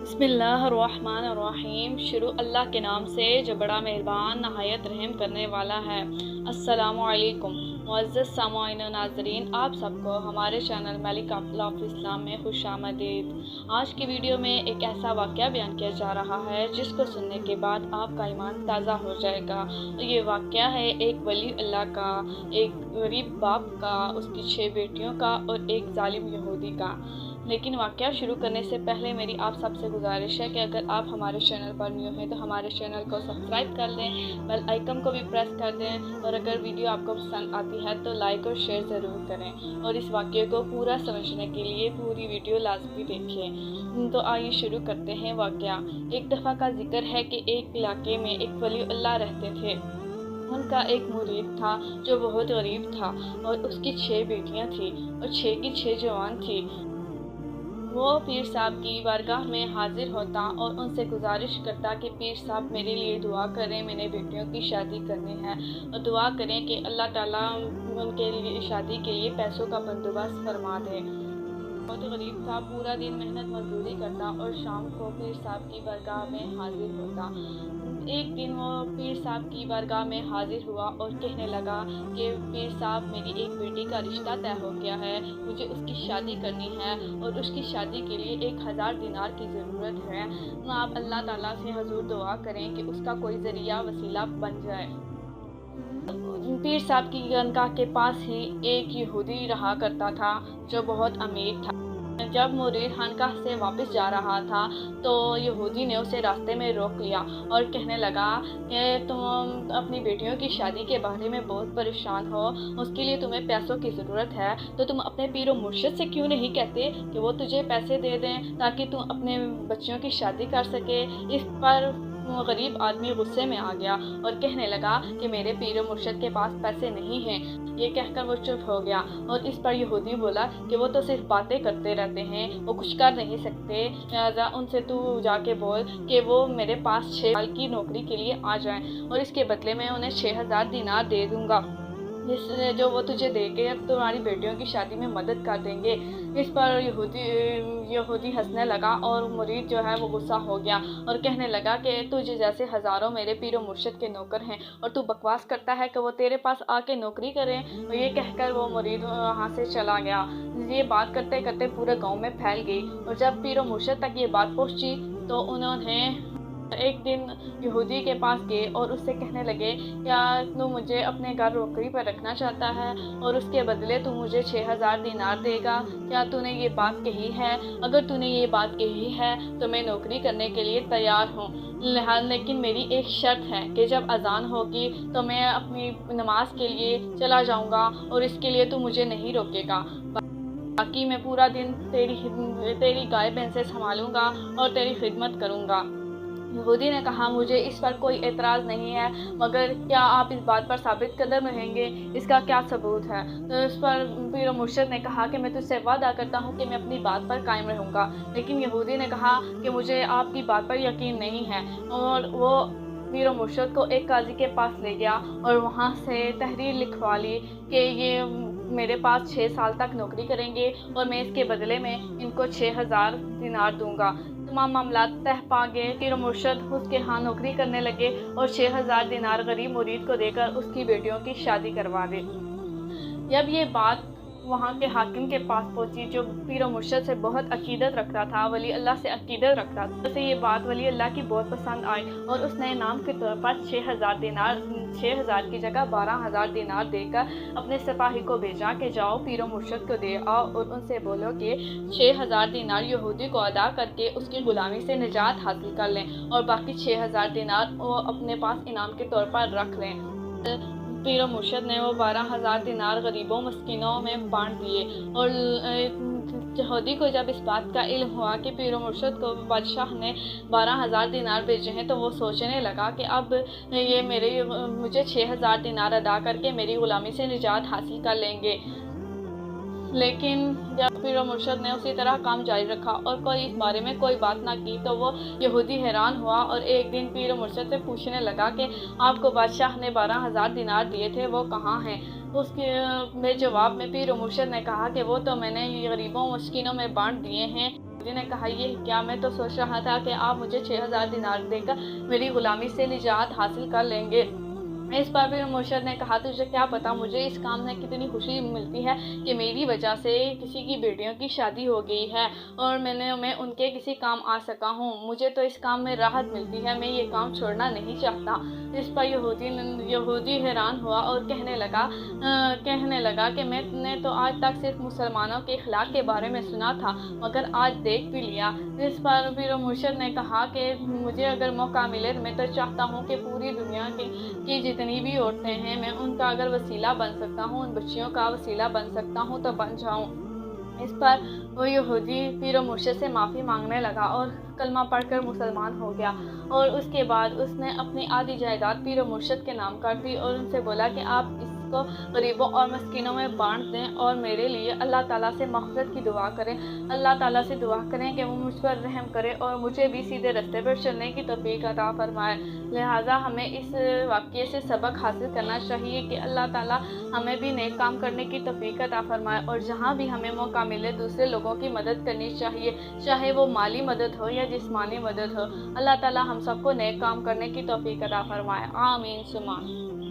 बिस्मिल्लाहिर्रहमानिर्रहीम। शुरू अल्लाह के नाम से जो बड़ा मेहरबान नहायत रहम करने वाला है। अस्सलामुअलैकुम मुअज़्ज़ज़ सामईन व नाज़रीन, आप सबको हमारे चैनल मलिक काफ़िला ऑफ इस्लाम में खुशामदीद। आज की वीडियो में एक ऐसा वाक़या बयान किया जा रहा है जिसको सुनने के बाद आपका ईमान ताज़ा हो जाएगा। ये वाक़या है एक वली अल्लाह का, एक गरीब बाप का, उसकी 6 बेटियों का और एक जालिम यहूदी का। लेकिन वाक़या शुरू करने से पहले मेरी आप सबसे गुजारिश है कि अगर आप हमारे चैनल पर न्यू हैं तो हमारे चैनल को सब्सक्राइब कर लें, बेल आइकन को भी प्रेस कर दें और अगर वीडियो आपको पसंद आती है तो लाइक और शेयर ज़रूर करें और इस वाक़ये को पूरा समझने के लिए पूरी वीडियो लाजमी देखें। तो आइए शुरू करते हैं वाक़या। एक दफ़ा का जिक्र है कि एक इलाके में एक वली अल्लाह रहते थे। उनका एक मुरीद था जो बहुत गरीब था और उसकी 6 बेटियां थी और 6 की 6 जवान थी। वो पीर साहब की बारगाह में हाजिर होता और उनसे गुजारिश करता कि पीर साहब मेरे लिए दुआ करें, मैंने बेटियों की शादी करनी है और दुआ करें कि अल्लाह ताला उनके लिए शादी के लिए पैसों का बंदोबस्त फरमा दे। बहुत गरीब था, पूरा दिन मेहनत मजदूरी करता और शाम को पीर साहब की बारगाह में हाजिर होता। एक दिन वो पीर साहब की बारगाह में हाजिर हुआ और कहने लगा कि पीर साहब मेरी एक बेटी का रिश्ता तय हो गया है, मुझे उसकी शादी करनी है और उसकी शादी के लिए 1000 दिनार की ज़रूरत है। आप अल्लाह ताला से हजूर दुआ करें कि उसका कोई ज़रिया वसीला बन जाए। पीर साहब की गनगाह के पास ही एक यहूदी रहा करता था जो बहुत अमीर था। जब मुरीद खानकाह से वापस जा रहा था तो यहूदी ने उसे रास्ते में रोक लिया और कहने लगा कि तुम अपनी बेटियों की शादी के बारे में बहुत परेशान हो, उसके लिए तुम्हें पैसों की ज़रूरत है, तो तुम अपने पीर व मुर्शिद से क्यों नहीं कहते कि वो तुझे पैसे दे दें ताकि तुम अपने बच्चियों की शादी कर सके। इस पर गरीब आदमी गुस्से में आ गया और कहने लगा कि मेरे पीर व मुर्शिद के पास पैसे नहीं हैं। ये कहकर वो चुप हो गया और इस पर यहूदी बोला कि वो तो सिर्फ बातें करते रहते हैं, वो कुछ कर नहीं सकते, लिहाजा उनसे तू जाके बोल कि वो मेरे पास 6 साल की नौकरी के लिए आ जाएं और इसके बदले में उन्हें 6000 दिनार दे दूंगा, जो वो तुझे देके तुम्हारी बेटियों की शादी में मदद कर देंगे। इस पर यहूदी हंसने लगा और मुरीद जो है वो गुस्सा हो गया और कहने लगा कि तुझे जैसे हज़ारों मेरे पीर व मुर्शिद के नौकर हैं और तू बकवास करता है कि वो तेरे पास आके नौकरी करें। और ये कहकर वो मुरीद वहाँ से चला गया। ये बात करते करते पूरे गांव में फैल गई और जब पीर व मुर्शिद तक ये बात पहुँची तो उन्होंने एक दिन यहूदी के पास गए और उससे कहने लगे, क्या तू मुझे अपने घर नौकरी पर रखना चाहता है और उसके बदले तू मुझे 6000 दिनार देगा? क्या तूने ये बात कही है? अगर तूने ये बात कही है तो मैं नौकरी करने के लिए तैयार हूँ, लेकिन मेरी एक शर्त है कि जब अजान होगी तो मैं अपनी नमाज के लिए चला जाऊँगा और इसके लिए तू मुझे नहीं रोकेगा। बाकी मैं पूरा दिन तेरी गाय भैंसें संभालूँगा और तेरी खिदमत करूँगा। यहूदी ने कहा, मुझे इस पर कोई एतराज़ नहीं है, मगर क्या आप इस बात पर साबित कदम रहेंगे? इसका क्या सबूत है? तो इस पर पीर व मुर्शिद ने कहा कि मैं तुझसे वादा करता हूँ कि मैं अपनी बात पर कायम रहूँगा। लेकिन यहूदी ने कहा कि मुझे आपकी बात पर यकीन नहीं है और वो पीर व मुर्शिद को एक काजी के पास ले गया और वहाँ से तहरीर लिखवा ली कि ये मेरे पास 6 साल तक नौकरी करेंगे और मैं इसके बदले में इनको 6000 दिनार दूंगा। तमाम मामला तह पा गए। पीर व मुर्शिद उसके यहाँ नौकरी करने लगे और 6000 दिनार गरीब मुरीद को देकर उसकी बेटियों की शादी करवा दी। जब ये बात वहाँ के हाकिम के पास पहुँची जो पीर व मुर्शिद से बहुत अकीदत रखता था, वली अल्लाह से अकीदत रखता था, उसे ये बात वली अल्लाह की बहुत पसंद आई और उसने इनाम के तौर पर 6000 की जगह 12000 दिनार देकर अपने सिपाही को भेजा कि जाओ पीर व मुर्शिद को दे आओ और उनसे बोलो कि 6000 दिनार यहूदी को अदा करके उसकी गुलामी से निजात हासिल कर लें और बाकी 6000 दिनार वो अपने पास इनाम के तौर पर रख लें। पीर व मुर्शिद ने वो 12000 दिनार गरीबों मस्किनों में बांट दिए और यहूदी को जब इस बात का इल्म हुआ कि पीर व मुर्शिद को बादशाह ने 12000 दिनार भेजे हैं तो वो सोचने लगा कि अब ये मुझे 6000 दिनार अदा करके मेरी ग़ुलामी से निजात हासिल कर लेंगे। लेकिन जब पीर व मुर्शिद ने उसी तरह काम जारी रखा और कोई इस बारे में कोई बात ना की तो वो यहूदी हैरान हुआ और एक दिन पीर व मुर्शिद से पूछने लगा कि आपको बादशाह ने 12000 दिनार दिए थे, वो कहाँ हैं? اس کے میں جواب میں پیر و مرشد نے کہا کہ وہ تو میں نے غریبوں مسکینوں میں بانٹ دیے ہیں۔ یہودی نے کہا یہ کیا؟ میں تو سوچ رہا تھا کہ آپ مجھے 6000 دینار دے کر میری غلامی سے نجات حاصل کر لیں گے۔ اس پر پیر مرشد نے کہا تجھے کیا پتا مجھے اس کام میں کتنی خوشی ملتی ہے کہ میری وجہ سے کسی کی بیٹیوں کی شادی ہو گئی ہے اور میں ان کے کسی کام آ سکا ہوں۔ مجھے تو اس کام میں راحت ملتی ہے، میں یہ کام چھوڑنا نہیں چاہتا۔ اس پر یہودی حیران ہوا اور کہنے لگا کہ میں نے تو آج تک صرف مسلمانوں کے اخلاق کے بارے میں سنا تھا مگر آج دیکھ بھی لیا۔ اس پر پیر مرشد نے کہا کہ مجھے اگر موقع ملے میں تو چاہتا ہوں کہ پوری دنیا کی جتنی بھی عورتیں ہیں میں ان کا اگر وسیلہ بن سکتا ہوں، ان بچیوں کا وسیلہ بن سکتا ہوں تو بن جاؤں۔ اس پر وہ یہودی پیر و مرشد سے معافی مانگنے لگا اور کلمہ پڑھ کر مسلمان ہو گیا، اور اس کے بعد اس نے اپنی آدھی جائیداد پیر و مرشد کے نام کر دی اور ان سے بولا کہ آپ اس کو غریبوں اور مسکینوں میں بانٹ دیں اور میرے لیے اللہ تعالیٰ سے مغفرت کی دعا کریں۔ اللہ تعالیٰ سے دعا کریں کہ وہ مجھ پر رحم کرے اور مجھے بھی سیدھے راستے پر چلنے کی توفیق عطا فرمائے۔ لہٰذا ہمیں اس واقعے سے سبق حاصل کرنا چاہیے کہ اللہ تعالیٰ ہمیں بھی نیک کام کرنے کی توفیق عطا فرمائے، اور جہاں بھی ہمیں موقع ملے دوسرے لوگوں کی مدد کرنی چاہیے، چاہے وہ مالی مدد ہو یا جسمانی مدد ہو۔ اللہ تعالیٰ ہم سب کو نیک کام کرنے کی توفیق عطا فرمائے۔ آمین ثم آمین۔